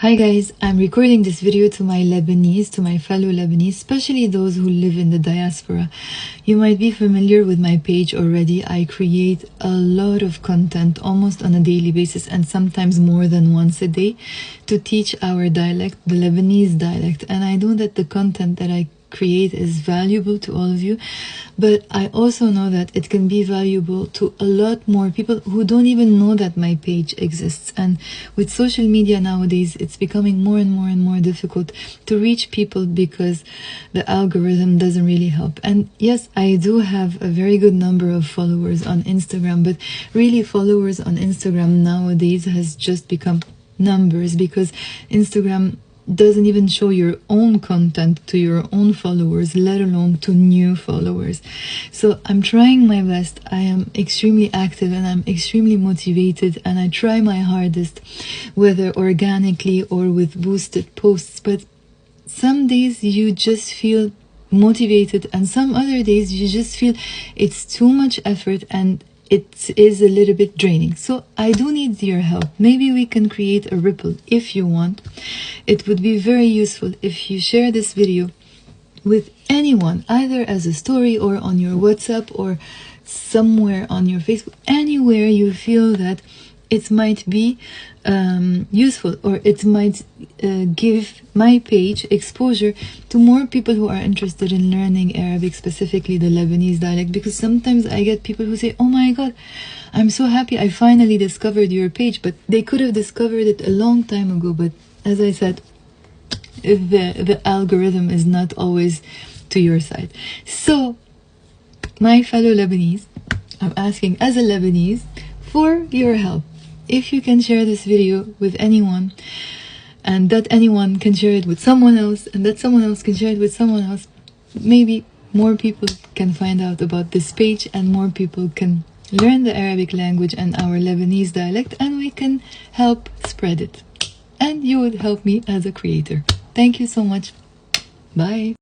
Hi guys, I'm recording this video to my Lebanese, to my fellow Lebanese, especially those who live in the diaspora. You might be familiar with my page already. I create a lot of content almost on a daily basis and sometimes more than once a day to teach our dialect, the Lebanese dialect. And I know that the content that I create is valuable to all of you, but I also know that it can be valuable to a lot more people who don't even know that my page exists. And with social media nowadays, it's becoming more and more difficult to reach people because the algorithm doesn't really help. And yes, I do have a very good number of followers on Instagram, but really followers on Instagram nowadays has just become numbers, because Instagram doesn't even show your own content to your own followers, let alone to new followers. So I'm trying my best. I am extremely active and I'm extremely motivated, and I try my hardest, whether organically or with boosted posts. But some days you just feel motivated, and some other days you just feel it's too much effort and it is a little bit draining. So I do need your help. Maybe we can create a ripple if you want. It would be very useful if you share this video with anyone, either as a story or on your WhatsApp or somewhere on your Facebook, anywhere you feel that it might be useful, or it might give my page exposure to more people who are interested in learning Arabic, specifically the Lebanese dialect. Because sometimes I get people who say, oh my god, I'm so happy I finally discovered your page, but they could have discovered it a long time ago. But as I said, the algorithm is not always to your side. So my fellow Lebanese, I'm asking as a Lebanese for your help. If you can share this video with anyone, and that anyone can share it with someone else, and that someone else can share it with someone else, maybe more people can find out about this page and more people can learn the Arabic language and our Lebanese dialect, and we can help spread it. And you would help me as a creator. Thank you so much. Bye.